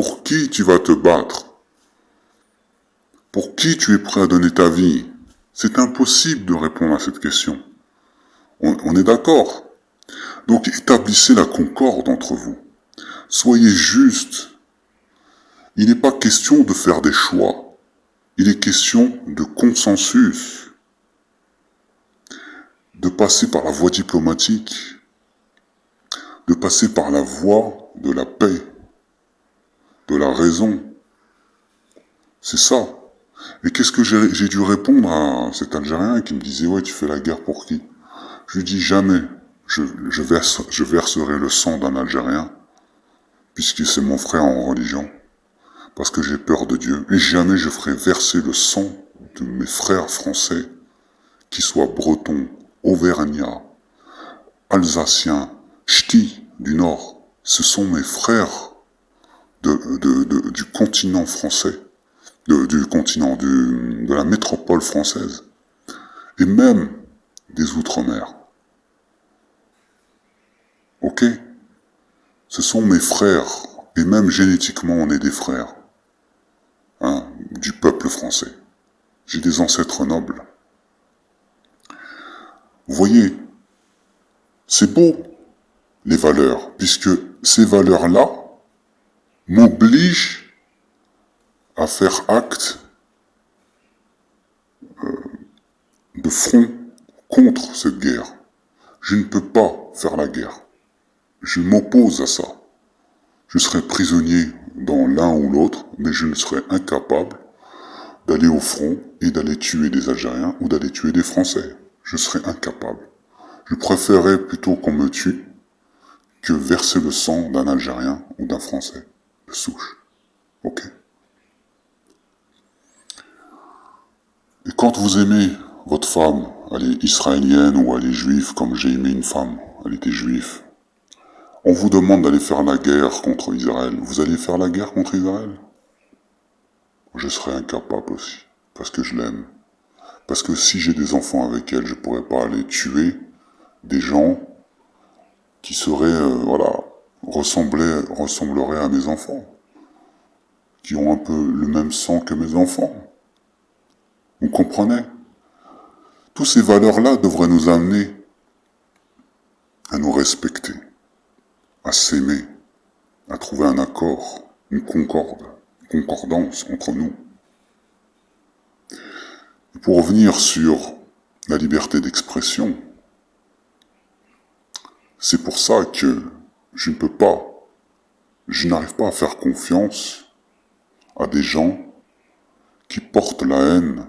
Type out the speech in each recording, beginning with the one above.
pour qui tu vas te battre? Pour qui tu es prêt à donner ta vie? C'est impossible de répondre à cette question. On est d'accord? Donc établissez la concorde entre vous. Soyez justes. Il n'est pas question de faire des choix. Il est question de consensus. De passer par la voie diplomatique. De passer par la voie de la paix. De la raison. C'est ça. Et qu'est-ce que j'ai dû répondre à cet Algérien qui me disait « Ouais, tu fais la guerre pour qui ?» Je lui dis « Jamais je verserai le sang d'un Algérien, puisque c'est mon frère en religion, parce que j'ai peur de Dieu. Et jamais je ferai verser le sang de mes frères français, qu'ils soient bretons, auvergnats, alsaciens, ch'tis du Nord. Ce sont mes frères du continent français. De la métropole française, et même des Outre-mer. Ok? Ce sont mes frères, et même génétiquement on est des frères, hein, du peuple français. J'ai des ancêtres nobles. Vous voyez, c'est beau, les valeurs, puisque ces valeurs-là m'obligent à faire acte de front contre cette guerre. Je ne peux pas faire la guerre. Je m'oppose à ça. Je serai prisonnier dans l'un ou l'autre, mais je ne serai incapable d'aller au front et d'aller tuer des Algériens ou d'aller tuer des Français. Je serai incapable. Je préférerais plutôt qu'on me tue que verser le sang d'un Algérien ou d'un Français de souche. Ok? Et quand vous aimez votre femme, elle est israélienne ou elle est juive, comme j'ai aimé une femme, elle était juive, on vous demande d'aller faire la guerre contre Israël. Vous allez faire la guerre contre Israël? Je serai incapable aussi, parce que je l'aime. Parce que si j'ai des enfants avec elle, je pourrais pas aller tuer des gens qui seraient, ressembleraient à mes enfants, qui ont un peu le même sang que mes enfants. Vous comprenez? Toutes ces valeurs-là devraient nous amener à nous respecter, à s'aimer, à trouver un accord, une concordance entre nous. Et pour revenir sur la liberté d'expression, c'est pour ça que je n'arrive pas à faire confiance à des gens qui portent la haine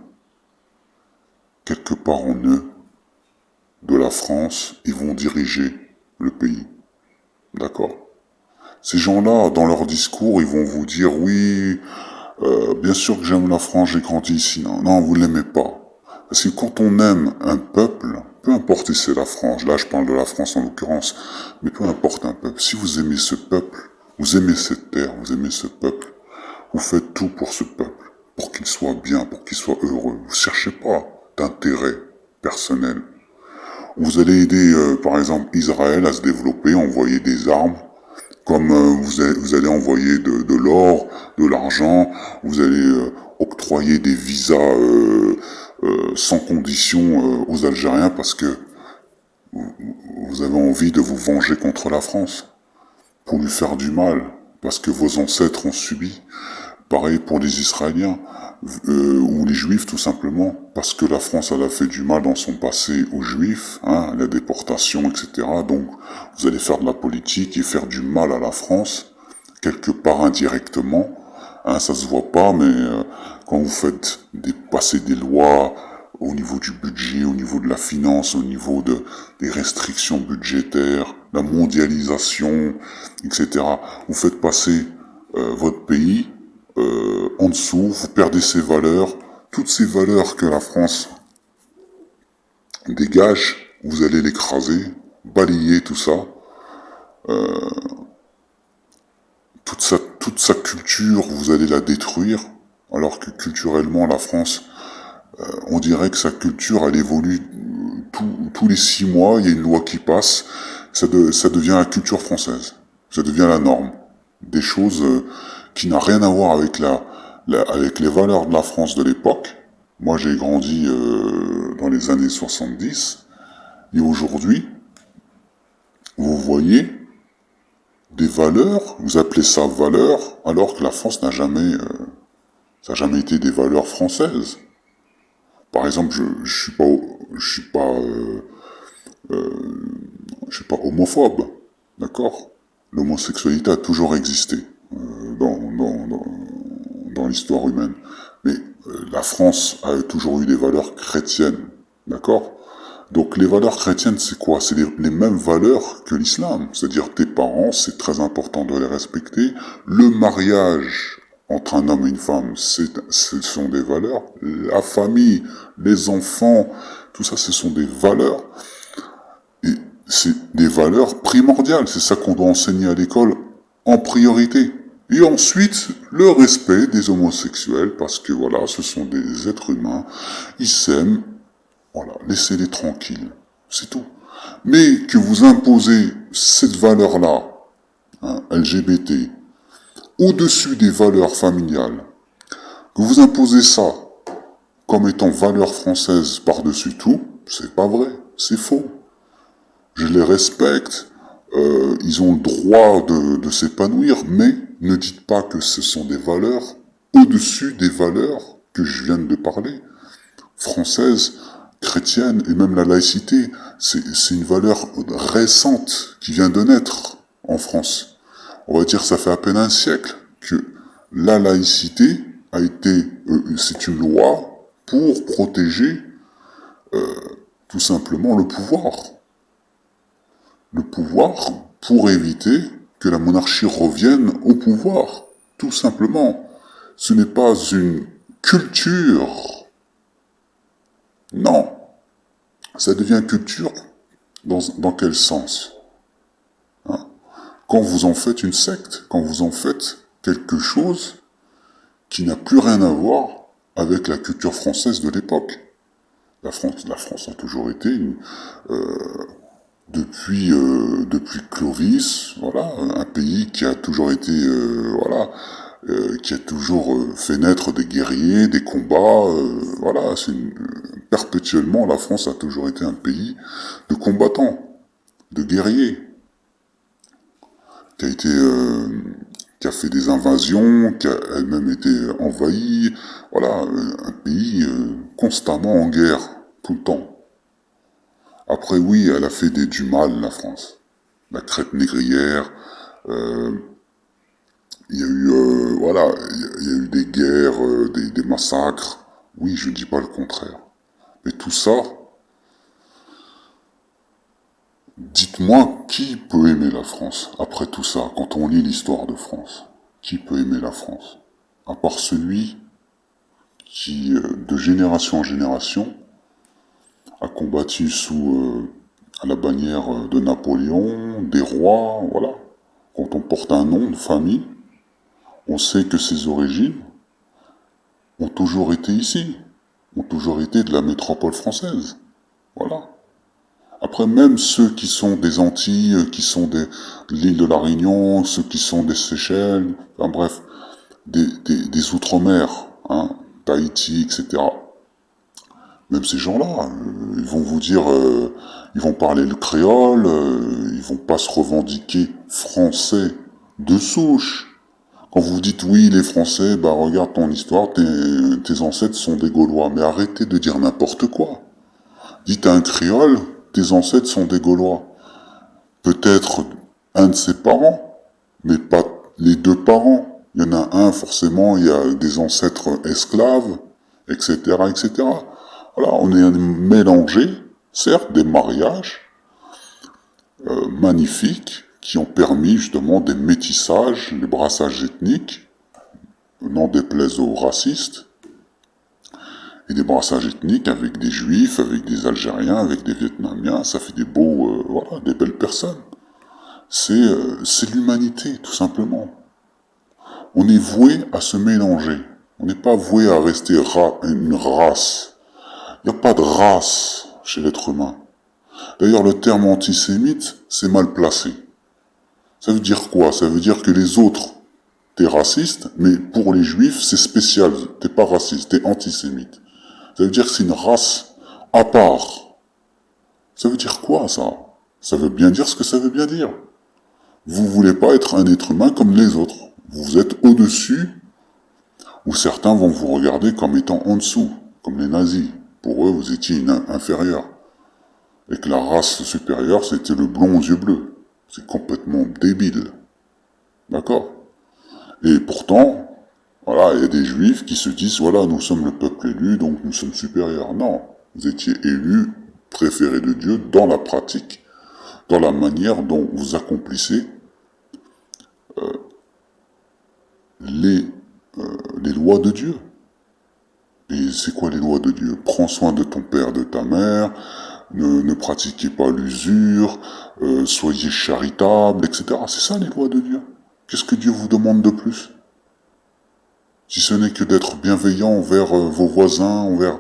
quelque part en eux de la France et vont diriger le pays. D'accord? Ces gens-là, dans leur discours, ils vont vous dire « Oui, bien sûr que j'aime la France, j'ai grandi ici. » Non, vous l'aimez pas. Parce que quand on aime un peuple, peu importe si c'est la France, là je parle de la France en l'occurrence, mais peu importe un peuple, si vous aimez ce peuple, vous aimez cette terre, vous aimez ce peuple, vous faites tout pour ce peuple, pour qu'il soit bien, pour qu'il soit heureux. Vous cherchez pas d'intérêt personnel. Vous allez aider, par exemple, Israël à se développer, envoyer des armes, comme vous allez envoyer de l'or, de l'argent, vous allez octroyer des visas sans condition aux Algériens parce que vous avez envie de vous venger contre la France, pour lui faire du mal, parce que vos ancêtres ont subi. Pareil pour les Israéliens, ou les Juifs tout simplement, parce que la France elle a fait du mal dans son passé aux Juifs, hein, la déportation, etc. Donc vous allez faire de la politique et faire du mal à la France, quelque part indirectement, hein, ça se voit pas, mais quand vous faites passer des lois au niveau du budget, au niveau de la finance, au niveau des restrictions budgétaires, la mondialisation, etc. Vous faites passer votre pays en dessous, vous perdez ces valeurs, toutes ces valeurs que la France dégage, vous allez l'écraser, balayer tout ça, toute sa culture, vous allez la détruire, alors que culturellement la France, on dirait que sa culture elle évolue tous les 6 mois, il y a une loi qui passe, ça devient la culture française, ça devient la norme, des choses qui n'a rien à voir avec avec les valeurs de la France de l'époque. Moi, j'ai grandi dans les années 70, et aujourd'hui, vous voyez des valeurs, vous appelez ça valeurs, alors que la France ça n'a jamais été des valeurs françaises. Par exemple, je suis pas homophobe, d'accord? L'homosexualité a toujours existé dans l'histoire humaine. Mais la France a toujours eu des valeurs chrétiennes, d'accord? Donc les valeurs chrétiennes, c'est quoi? C'est les mêmes valeurs que l'islam. C'est-à-dire tes parents, c'est très important de les respecter. Le mariage entre un homme et une femme, ce sont des valeurs. La famille, les enfants, tout ça, ce sont des valeurs. Et c'est des valeurs primordiales. C'est ça qu'on doit enseigner à l'école en priorité. Et ensuite, le respect des homosexuels, parce que voilà, ce sont des êtres humains, ils s'aiment, voilà, laissez-les tranquilles, c'est tout. Mais que vous imposez cette valeur-là, hein, LGBT, au-dessus des valeurs familiales, que vous imposez ça comme étant valeur française par-dessus tout, c'est pas vrai, c'est faux. Je les respecte, ils ont le droit de s'épanouir, mais ne dites pas que ce sont des valeurs au-dessus des valeurs que je viens de parler, françaises, chrétiennes, et même la laïcité, c'est une valeur récente qui vient de naître en France. On va dire que ça fait à peine un siècle que la laïcité a été, c'est une loi pour protéger tout simplement le pouvoir. Le pouvoir pour éviter que la monarchie revienne au pouvoir. Tout simplement. Ce n'est pas une culture. Non. Ça devient culture dans quel sens, hein? Quand vous en faites une secte, quand vous en faites quelque chose qui n'a plus rien à voir avec la culture française de l'époque. La France a toujours été depuis Clovis, voilà, un pays qui a toujours été, qui a toujours fait naître des guerriers, des combats, voilà, perpétuellement la France a toujours été un pays de combattants, de guerriers, qui a fait des invasions, qui a elle-même été envahi, voilà, un pays constamment en guerre, tout le temps. Après, oui, elle a fait du mal, la France. La crête négrière, il y a eu, voilà, il y a eu des guerres, des massacres. Oui, je ne dis pas le contraire. Mais tout ça, dites-moi, qui peut aimer la France après tout ça, quand on lit l'histoire de France? Qui peut aimer la France? À part celui qui, de génération en génération, a combattu à la bannière de Napoléon, des rois, voilà. Quand on porte un nom de famille, on sait que ses origines ont toujours été ici, ont toujours été de la métropole française. Voilà. Après, même ceux qui sont des Antilles, qui sont de l'île de la Réunion, ceux qui sont des Seychelles, enfin bref, des Outre-mer, hein, d'Haïti, etc. Même ces gens-là, ils vont vous dire, ils vont parler le créole, ils vont pas se revendiquer français de souche. Quand vous dites oui, les Français, bah regarde ton histoire, tes ancêtres sont des Gaulois. Mais arrêtez de dire n'importe quoi. Dites à un créole, tes ancêtres sont des Gaulois. Peut-être un de ses parents, mais pas les deux parents. Il y en a un, forcément, il y a des ancêtres esclaves, etc., etc. Voilà, on est mélangé, certes, des mariages magnifiques qui ont permis justement des métissages, des brassages ethniques, n'en déplaise aux racistes, et des brassages ethniques avec des juifs, avec des algériens, avec des vietnamiens, ça fait des beaux, voilà, des belles personnes. C'est l'humanité, tout simplement. On est voué à se mélanger. On n'est pas voué à rester une race. Il n'y a pas de race chez l'être humain. D'ailleurs, le terme antisémite, c'est mal placé. Ça veut dire quoi? Ça veut dire que les autres, t'es raciste, mais pour les juifs, c'est spécial. T'es pas raciste, t'es antisémite. Ça veut dire que c'est une race à part. Ça veut dire quoi, ça? Ça veut bien dire ce que ça veut bien dire. Vous voulez pas être un être humain comme les autres. Vous êtes au-dessus, ou certains vont vous regarder comme étant en dessous, comme les nazis. Pour eux, vous étiez inférieur. Et que la race supérieure, c'était le blond aux yeux bleus. C'est complètement débile. D'accord? Et pourtant, voilà, il y a des juifs qui se disent, voilà, nous sommes le peuple élu, donc nous sommes supérieurs. Non, vous étiez élus, préférés de Dieu, dans la pratique, dans la manière dont vous accomplissez les, les lois de Dieu. Et c'est quoi les lois de Dieu? Prends soin de ton père, de ta mère, ne pratiquez pas l'usure, soyez charitable, etc. C'est ça les lois de Dieu. Qu'est-ce que Dieu vous demande de plus? Si ce n'est que d'être bienveillant envers vos voisins, envers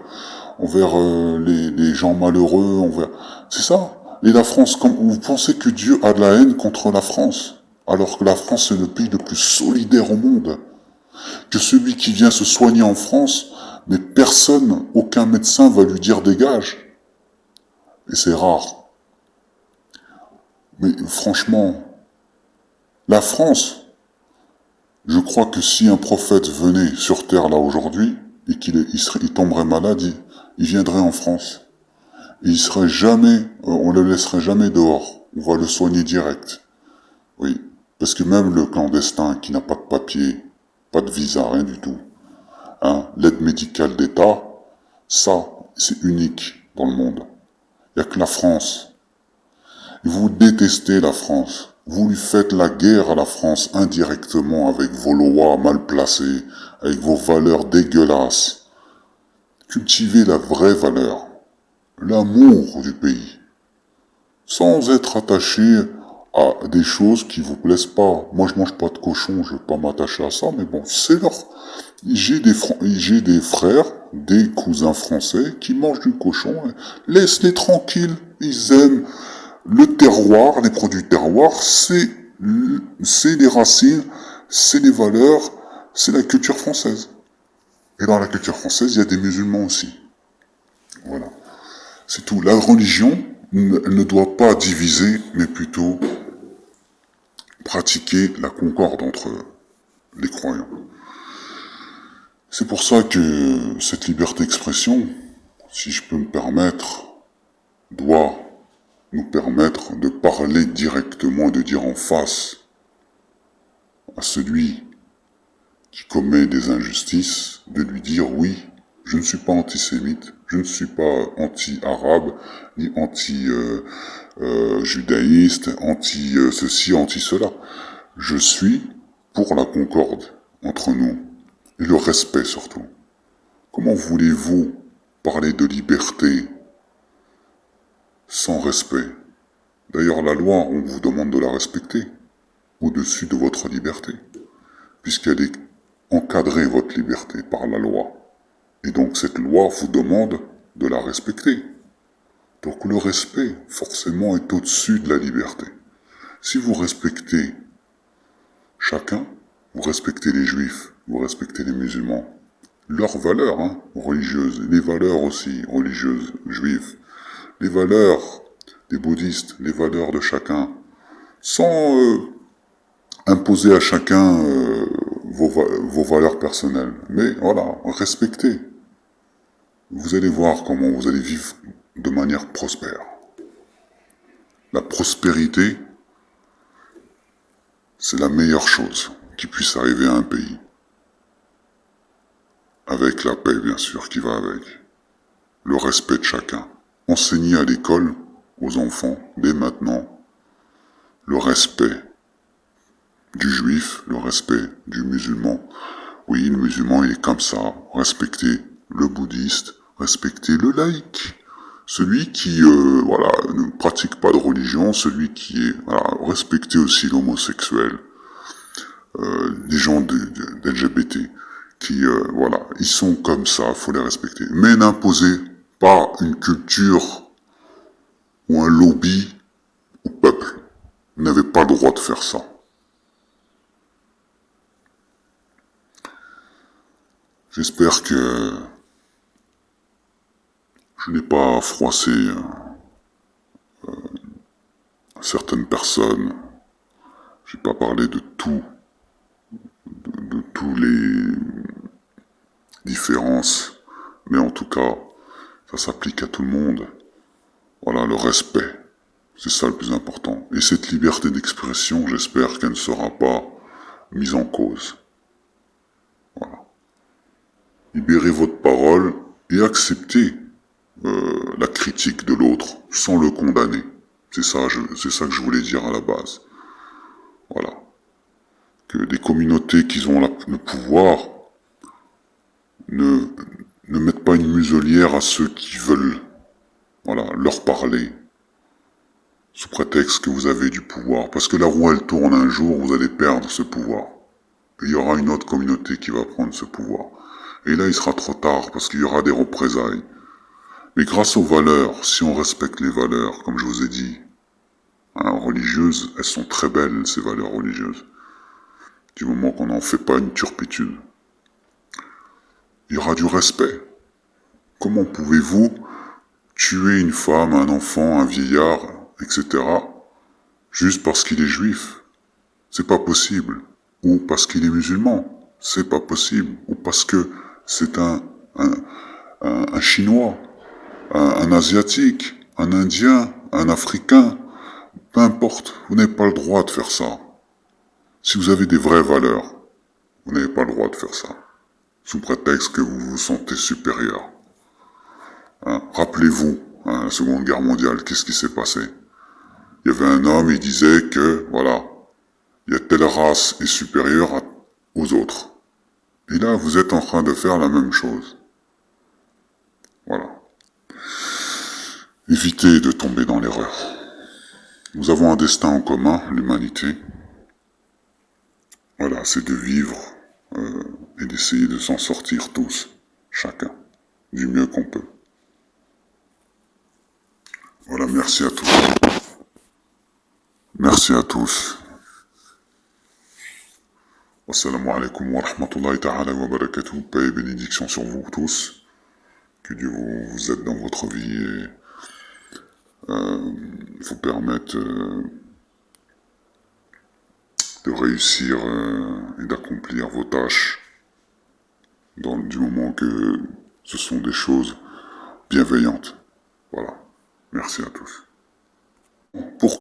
les gens malheureux, envers... C'est ça. Et la France, vous pensez que Dieu a de la haine contre la France, alors que la France est le pays le plus solidaire au monde. Que celui qui vient se soigner en France, mais personne, aucun médecin va lui dire dégage. Et c'est rare. Mais franchement, la France, je crois que si un prophète venait sur terre là aujourd'hui, et il tomberait malade, il viendrait en France. Et il serait jamais, on le laisserait jamais dehors. On va le soigner direct. Oui. Parce que même le clandestin qui n'a pas de papier, pas de visa, rien du tout, hein, l'aide médicale d'État, ça, c'est unique dans le monde. Il n'y a que la France. Et vous détestez la France. Vous lui faites la guerre à la France indirectement avec vos lois mal placées, avec vos valeurs dégueulasses. Cultivez la vraie valeur, l'amour du pays, sans être attaché à des choses qui vous plaisent pas. Moi, je mange pas de cochon, je vais pas m'attacher à ça, mais bon, c'est leur... J'ai des frères, des cousins français qui mangent du cochon. Laisse-les tranquilles, ils aiment le terroir, les produits terroirs, c'est les racines, c'est les valeurs, c'est la culture française. Et dans la culture française, il y a des musulmans aussi. Voilà. C'est tout. La religion, elle ne doit pas diviser, mais plutôt pratiquer la concorde entre les croyants. C'est pour ça que cette liberté d'expression, si je peux me permettre, doit nous permettre de parler directement, de dire en face à celui qui commet des injustices, de lui dire oui, je ne suis pas antisémite, je ne suis pas anti-arabe, ni anti-judaïste, anti-ceci, anti-cela. Je suis pour la concorde entre nous, et le respect surtout. Comment voulez-vous parler de liberté sans respect? D'ailleurs, la loi, on vous demande de la respecter, au-dessus de votre liberté, puisqu'elle est encadrée, votre liberté, par la loi. Et donc cette loi vous demande de la respecter. Donc le respect, forcément, est au-dessus de la liberté. Si vous respectez chacun, vous respectez les juifs, vous respectez les musulmans, leurs valeurs religieuses, les valeurs aussi religieuses juives, les valeurs des bouddhistes, les valeurs de chacun, sans imposer à chacun vos valeurs personnelles. Mais voilà, respectez. Vous allez voir comment vous allez vivre de manière prospère. La prospérité, c'est la meilleure chose qui puisse arriver à un pays. Avec la paix, bien sûr, qui va avec. Le respect de chacun. Enseigner à l'école, aux enfants, dès maintenant, le respect du juif, le respect du musulman. Oui, le musulman, il est comme ça. Respecter le bouddhiste, respecter le laïc. Celui qui, ne pratique pas de religion, celui qui est, respecter aussi l'homosexuel, les gens d'LGBT, qui, ils sont comme ça, faut les respecter. Mais n'imposez pas une culture ou un lobby au peuple. Vous n'avez pas le droit de faire ça. J'espère que je n'ai pas froissé certaines personnes. J'ai pas parlé de tout, de tous les différences, mais en tout cas, ça s'applique à tout le monde. Voilà, le respect, c'est ça le plus important. Et cette liberté d'expression, j'espère qu'elle ne sera pas mise en cause. Voilà. Libérez votre parole et acceptez la critique de l'autre sans le condamner. C'est ça que je voulais dire à la base. Voilà. Que des communautés qui ont le pouvoir ne mettent pas une muselière à ceux qui veulent, voilà, leur parler, sous prétexte que vous avez du pouvoir. Parce que la roue, elle tourne un jour, vous allez perdre ce pouvoir. Et il y aura une autre communauté qui va prendre ce pouvoir. Et là, il sera trop tard, parce qu'il y aura des représailles. Mais grâce aux valeurs, si on respecte les valeurs, comme je vous ai dit, hein, religieuses, elles sont très belles, ces valeurs religieuses. Du moment qu'on n'en fait pas une turpitude. Il y aura du respect. Comment pouvez-vous tuer une femme, un enfant, un vieillard, etc., juste parce qu'il est juif? C'est pas possible. Ou parce qu'il est musulman? C'est pas possible. Ou parce que c'est un Chinois, un Asiatique, un Indien, un Africain. Peu importe, vous n'avez pas le droit de faire ça. Si vous avez des vraies valeurs, vous n'avez pas le droit de faire ça. Sous prétexte que vous vous sentez supérieur. Hein, rappelez-vous, hein, la Seconde Guerre mondiale, qu'est-ce qui s'est passé? Il y avait un homme, il disait que, voilà, il y a telle race est supérieure aux autres. Et là, vous êtes en train de faire la même chose. Voilà. Évitez de tomber dans l'erreur. Nous avons un destin en commun, l'humanité. Voilà, c'est de vivre et d'essayer de s'en sortir tous, chacun, du mieux qu'on peut. Voilà, merci à tous. Merci à tous. Wassalamu alaikum wa rahmatullahi ta'ala wa barakatuh. Paix et bénédiction sur vous tous. Que Dieu vous aide dans votre vie et vous permette de réussir et d'accomplir vos tâches du moment que ce sont des choses bienveillantes. Voilà. Merci à tous. Pour